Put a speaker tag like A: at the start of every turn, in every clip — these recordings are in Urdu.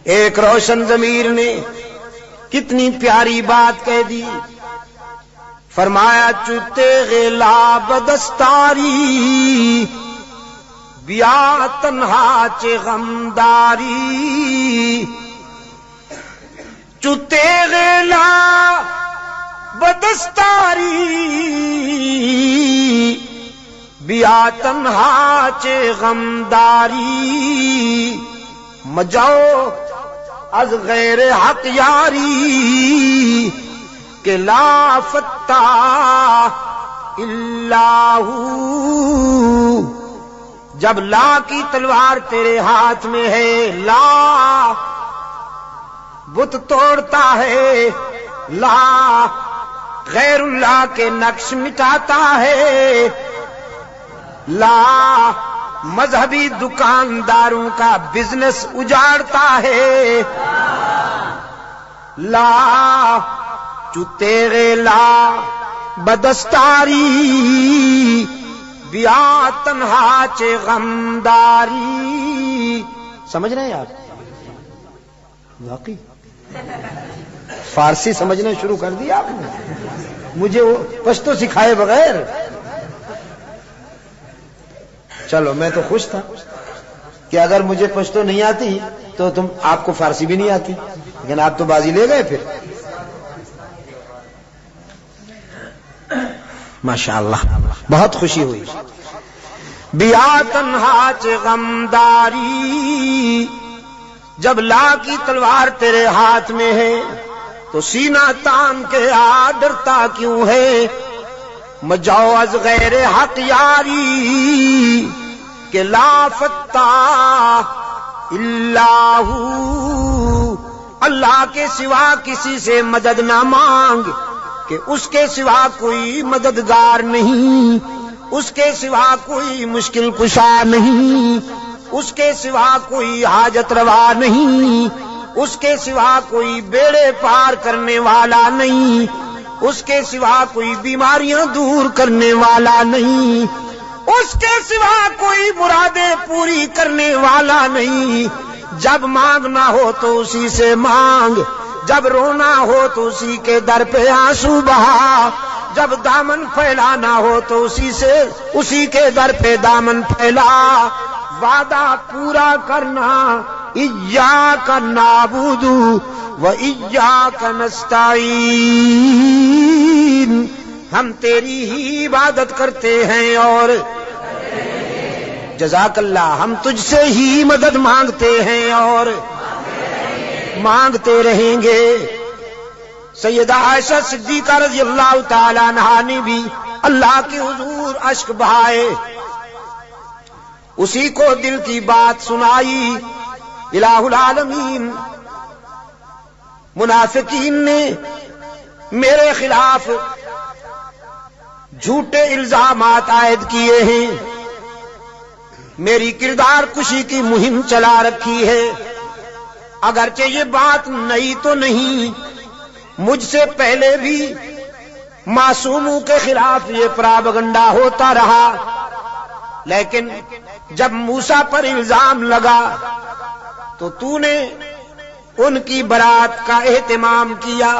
A: ایک روشن ضمیر نے کتنی پیاری بات کہہ دی، فرمایا چوتے غلا بدستاری بیا تنہا چے غمداری، چوتے غلا بدستاری بیا تنہا چے غمداری، مجاؤ از غیر حق یاری کہ لا فتح الا ہو، جب لا کی تلوار تیرے ہاتھ میں ہے، لا بت توڑتا ہے، لا غیر اللہ کے نقش مٹاتا ہے، لا مذہبی دکانداروں کا بزنس اجاڑتا ہے، لا چوتے لا بدستاری بیا تنہا چے غمداری۔ سمجھ رہے ہیں آپ؟ واقعی فارسی سمجھنا شروع کر دیا آپ نے، مجھے وہ پشتو سکھائے بغیر۔ چلو میں تو خوش تھا کہ اگر مجھے پشتو نہیں آتی تو آپ کو فارسی بھی نہیں آتی، لیکن آپ تو بازی لے گئے پھر۔ ماشاءاللہ بہت خوشی ہوئی۔ بیا تنہا چے غمداری، جب لا کی تلوار تیرے ہاتھ میں ہے تو سینہ تان کے آ ڈرتا کیوں ہے، مجاؤ از غیر حق یاری کہ لا فتح الا ہو، اللہ کے سوا کسی سے مدد نہ مانگ کہ اس کے سوا کوئی مددگار نہیں، اس کے سوا کوئی مشکل کشا نہیں، اس کے سوا کوئی حاجت روا نہیں، اس کے سوا کوئی بیڑے پار کرنے والا نہیں، اس کے سوا کوئی بیماریاں دور کرنے والا نہیں، اس کے سوا کوئی مرادیں پوری کرنے والا نہیں۔ جب مانگنا ہو تو اسی سے مانگ، جب رونا ہو تو اسی کے در پہ آنسو بہا، جب دامن پھیلانا ہو تو اسی کے در پہ دامن پھیلا، وعدہ پورا کرنا ایاک نعبد و ایاک نستعین، ہم تیری ہی عبادت کرتے ہیں اور جزاک اللہ ہم تجھ سے ہی مدد مانگتے ہیں اور مانگتے رہیں گے۔ سیدہ عائشہ صدیقہ رضی اللہ تعالی عنہا نے بھی اللہ کے حضور اشک بہائے، اسی کو دل کی بات سنائی۔ الہ العالمین منافقین نے میرے خلاف جھوٹے الزامات عائد کیے ہیں، میری کردار کشی کی مہم چلا رکھی ہے، اگرچہ یہ بات نئی تو نہیں، مجھ سے پہلے بھی معصوموں کے خلاف یہ پراپگنڈا ہوتا رہا، لیکن جب موسیٰ پر الزام لگا تو تو نے ان کی برات کا اہتمام کیا،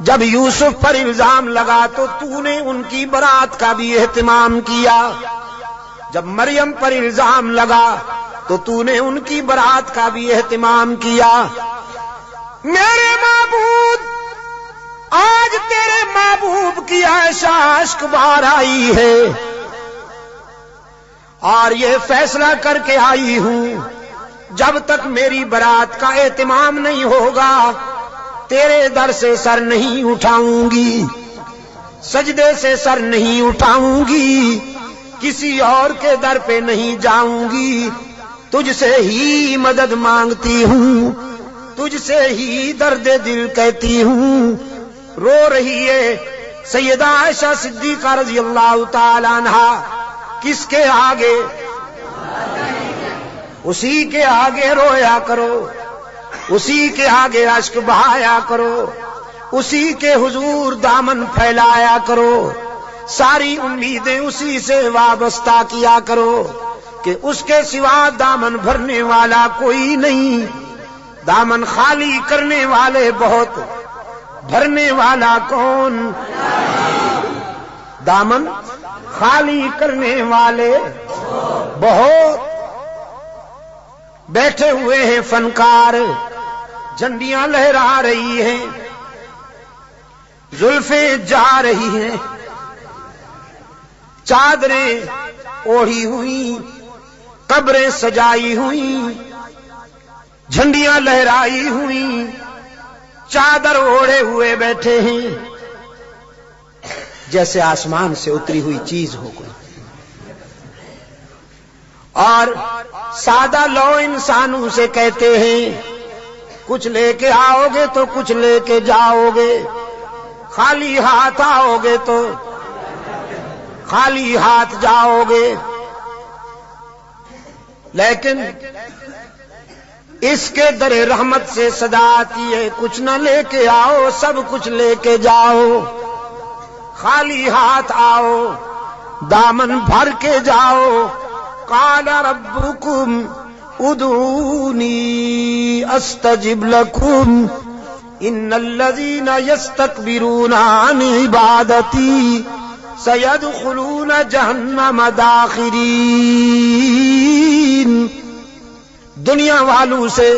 A: جب یوسف پر الزام لگا تو تو نے ان کی برات کا بھی اہتمام کیا، جب مریم پر الزام لگا تو تو نے ان کی برات کا بھی اہتمام کیا۔ میرے معبود، آج تیرے محبوب کی عائشہ اشک بار آئی ہے اور یہ فیصلہ کر کے آئی ہوں جب تک میری برات کا اہتمام نہیں ہوگا تیرے در سے سر نہیں اٹھاؤں گی، سجدے سے سر نہیں اٹھاؤں گی، کسی اور کے در پہ نہیں جاؤں گی، تجھ سے ہی مدد مانگتی ہوں، تجھ سے ہی درد دل کہتی ہوں۔ رو رہی ہے سیدہ عائشہ صدیقہ رضی اللہ تعالی عنہا، کس کے آگے؟ اسی کے آگے رویا کرو، اسی کے آگے اشک بہایا کرو، اسی کے حضور دامن پھیلایا کرو، ساری امیدیں اسی سے وابستہ کیا کرو کہ اس کے سوا دامن بھرنے والا کوئی نہیں۔ دامن خالی کرنے والے بہت، بھرنے والا کون؟ دامن خالی کرنے والے بہت، بیٹھے ہوئے ہیں فنکار، جھنڈیاں لہرا رہی ہیں، زلفیں جا رہی ہیں، چادریں اوڑھی ہوئی، قبریں سجائی ہوئی، جھنڈیاں لہرائی ہوئی، چادر اوڑھے ہوئے بیٹھے ہیں، جیسے آسمان سے اتری ہوئی چیز ہو گئی۔ اور سادہ لو انسانوں سے کہتے ہیں کچھ لے کے آؤ گے تو کچھ لے کے جاؤ گے، خالی ہاتھ آؤ گے تو خالی ہاتھ جاؤ گے۔ لیکن اس کے در رحمت سے صدا آتی ہے کچھ نہ لے کے آؤ، سب کچھ لے کے جاؤ، خالی ہاتھ آؤ، دامن بھر کے جاؤ۔ قال ربکم ادعونی استجب لکم ان الذین یستکبرون عن عبادتی سیدخلون جہنم داخرین۔ دنیا والوں سے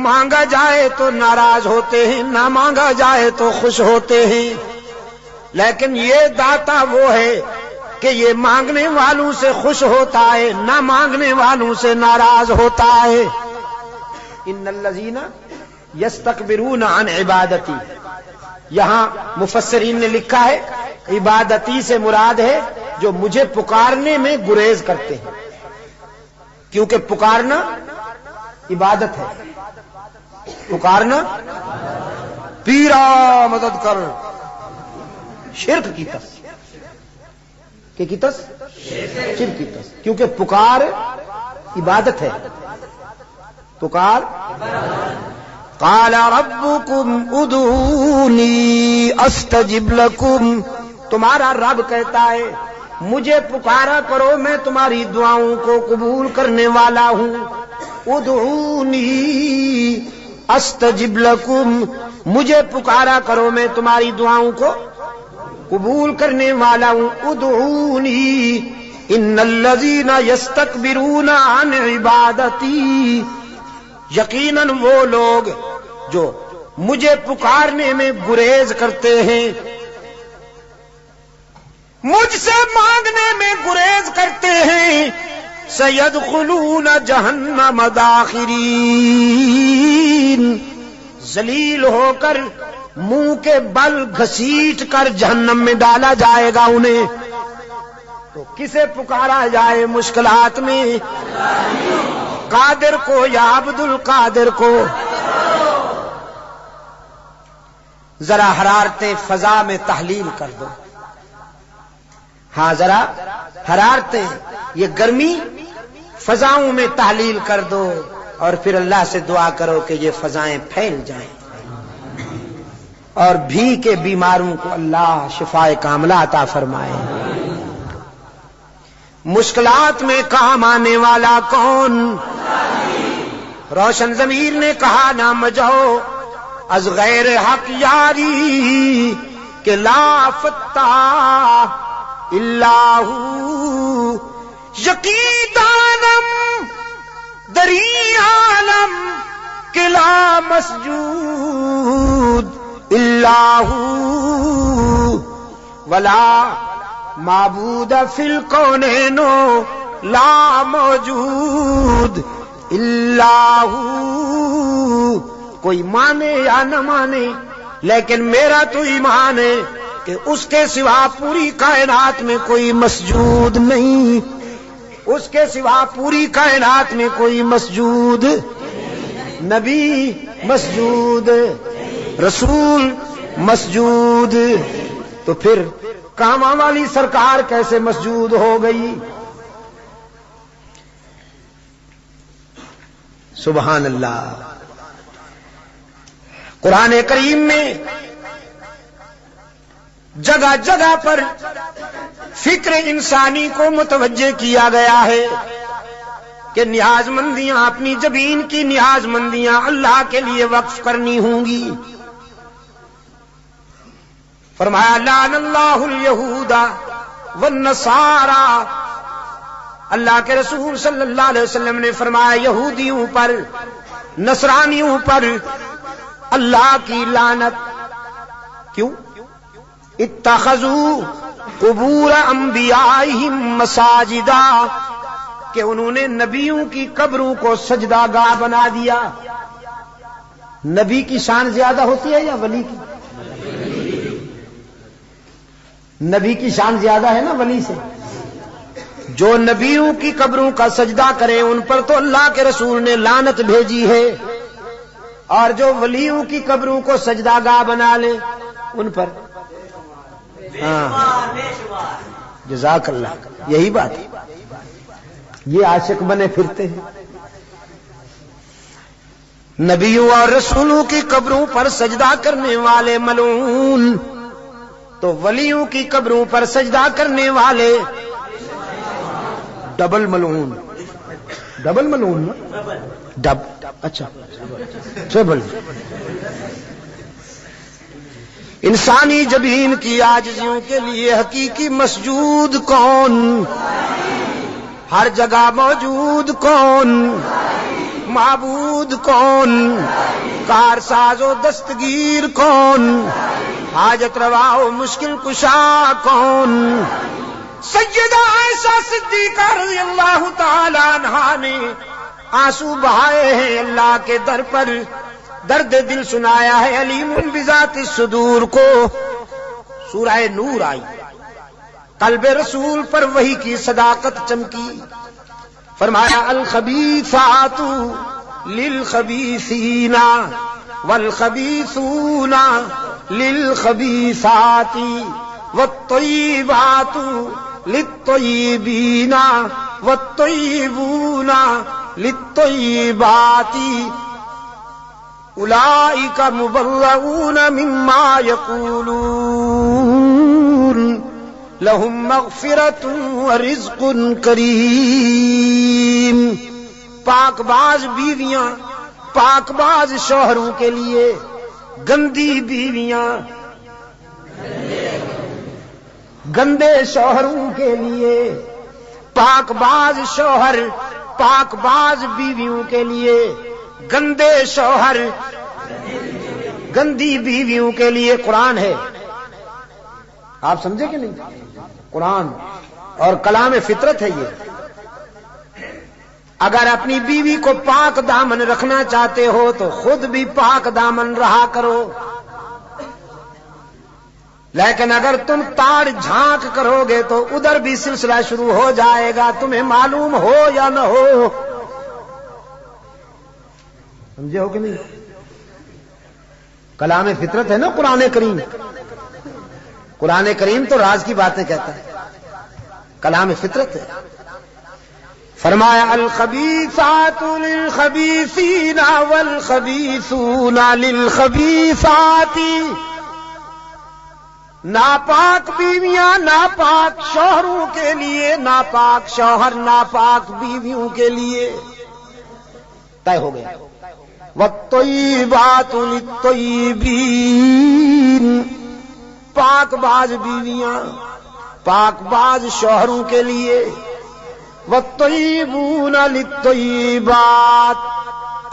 A: مانگا جائے تو ناراض ہوتے ہیں، نہ مانگا جائے تو خوش ہوتے ہیں، لیکن یہ داتا وہ ہے کہ یہ مانگنے والوں سے خوش ہوتا ہے، نہ مانگنے والوں سے ناراض ہوتا ہے۔ ان الذین یستکبرون عن عبادتی، یہاں مفسرین نے لکھا ہے عبادتی سے مراد ہے جو مجھے پکارنے میں گریز کرتے ہیں، کیونکہ پکارنا عبادت ہے، پکارنا پیرا مدد کر، شرک کی تس کہ کی تس شرک کی تس، کیونکہ پکار عبادت ہے، پکار۔ قال ربکم ادعونی استجب لکم، تمہارا رب کہتا ہے مجھے پکارا کرو میں تمہاری دعاؤں کو قبول کرنے والا ہوں۔ ادعونی استجب لکم، مجھے پکارا کرو میں تمہاری دعاؤں کو قبول کرنے والا ہوں۔ ادعونی ان الذین یستکبرون عن عبادتی، یقیناً وہ لوگ جو مجھے پکارنے میں گریز کرتے ہیں، مجھ سے مانگنے میں گریز کرتے ہیں، سیدخلون جہنم داخرین، ذلیل ہو کر منہ کے بل گھسیٹ کر جہنم میں ڈالا جائے گا انہیں۔ تو کسے پکارا جائے مشکلات میں؟ قادر کو یا عبد القادر کو؟ ذرا حرارتیں فضا میں تحلیل کر دو، ہاں ذرا حرارتیں، یہ گرمی فضاؤں میں تحلیل کر دو، اور پھر اللہ سے دعا کرو کہ یہ فضائیں پھیل جائیں اور بھی کے بیماروں کو اللہ شفائے کاملہ عطا فرمائے۔ مشکلات میں کام آنے والا کون؟ روشن ضمیر نے کہا نہ مجھو از غیر حق یاری کہ لا فتح الا ہو، یقین دانم دری عالم کہ لا مسجود الا ہو، ولا معبود فی الکونین لا موجود الا ہو۔ کوئی مانے یا نہ مانے لیکن میرا تو ایمان ہے کہ اس کے سوا پوری کائنات میں کوئی مسجود نہیں، اس کے سوا پوری کائنات میں کوئی مسجود، نبی مسجود، رسول مسجود، تو پھر کاماں والی سرکار کیسے مسجود ہو گئی؟ سبحان اللہ۔ قرآن کریم میں جگہ جگہ پر فکر انسانی کو متوجہ کیا گیا ہے۔ کہ نیاز مندیاں، اپنی جبین کی نیاز مندیاں اللہ کے لیے وقف کرنی ہوں گی۔ فرمایا لعن اللہ الیہود والنصارى، اللہ کے رسول صلی اللہ علیہ وسلم نے فرمایا یہودیوں پر، نصرانیوں پر اللہ کی لعنت۔ کیوں؟ اتخذوا قبور انبیائہم مساجدا، کہ انہوں نے نبیوں کی قبروں کو سجدہ گاہ بنا دیا۔ نبی کی شان زیادہ ہوتی ہے یا ولی کی؟ نبی کی شان زیادہ ہے نا ولی سے۔ جو نبیوں کی قبروں کا سجدہ کریں ان پر تو اللہ کے رسول نے لعنت بھیجی ہے، اور جو ولیوں کی قبروں کو سجدہ گاہ بنا لیں ان پر جزاک اللہ، یہی بات ہے، یہ عاشق بنے پھرتے ہیں۔ نبیوں اور رسولوں کی قبروں پر سجدہ کرنے والے ملعون، تو ولیوں کی قبروں پر سجدہ کرنے والے ڈبل ملعون۔ ڈبل ملعون نا؟ اچھا ٹریبل۔ انسانی جبین کی عاجزیوں کے لیے حقیقی مسجود کون؟ ہر جگہ موجود کون؟ معبود کون؟ کارساز و دستگیر کون؟ حاجت روا و مشکل کشا کون؟ سیدہ عائشہ صدیقہ رضی اللہ تعالی عنہا نے آنسو بہائے ہیں اللہ کے در پر، درد دل سنایا ہے علیم بذات الصدور کو۔ سورہ نور آئی، قلب رسول پر وحی کی صداقت چمکی۔ فرمایا الخبیثات للخبیثین والخبیثون للخبیثات والطیبات للطیبین والطیبون للطیبات اولئک مبرؤون مما یقولون لہم مغفرۃ ورزق کریم۔ پاک باز بیویاں پاک باز شوہروں کے لیے، گندی بیویاں گندے شوہروں کے لیے، پاک باز شوہر پاک باز بیویوں کے لیے، گندے شوہر گندی بیویوں کے لیے قرآن ہے۔ آپ سمجھے کہ نہیں؟ قرآن اور کلام فطرت ہے یہ۔ اگر اپنی بیوی کو پاک دامن رکھنا چاہتے ہو تو خود بھی پاک دامن رہا کرو، لیکن اگر تم تاڑ جھانک کرو گے تو ادھر بھی سلسلہ شروع ہو جائے گا، تمہیں معلوم ہو یا نہ ہو۔ سمجھے ہو کہ نہیں؟ کلام فطرت ہے نا قرآن کریم۔ قرآن کریم تو راز کی باتیں کہتا ہے، کلام فطرت ہے۔ فرمایا الخبیثات للخبیثین والخبیثون للخبیثات، ناپاک بیویاں ناپاک شوہروں کے لیے، ناپاک شوہر ناپاک بیویوں کے لیے، طے ہو گیا۔ والطیبات للطیبین، پاک باز بیویاں پاک باز شوہروں کے لیے، والطیبون للطیبات،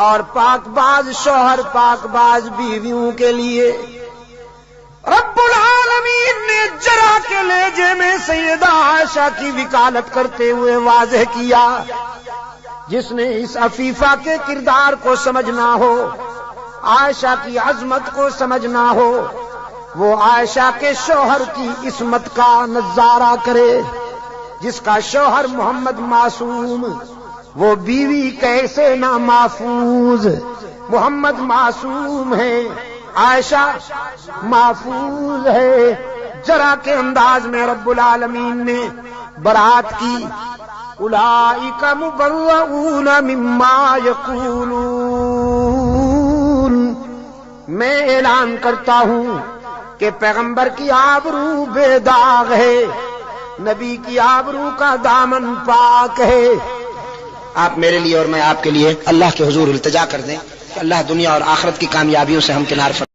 A: اور پاک باز شوہر پاک باز بیویوں کے لیے۔ رب العالمین نے جرا کے لہجے میں سیدہ عائشہ کی وکالت کرتے ہوئے واضح کیا، جس نے اس عفیفہ کے کردار کو سمجھنا ہو، عائشہ کی عظمت کو سمجھنا ہو، وہ عائشہ کے شوہر کی عصمت کا نظارہ کرے۔ جس کا شوہر محمد معصوم، وہ بیوی کیسے نہ محفوظ۔ محمد معصوم ہے، عائشہ محفوظ ہے۔ جرا کے انداز میں رب العالمین نے برات کی، اولئک مبرؤون مما یقولون، میں اعلان کرتا ہوں کہ پیغمبر کی آبرو بے داغ ہے، نبی کی آبرو کا دامن پاک ہے۔ آپ میرے لیے اور میں آپ کے لیے اللہ کے حضور التجا کر دیں کہ اللہ دنیا اور آخرت کی کامیابیوں سے ہم کنار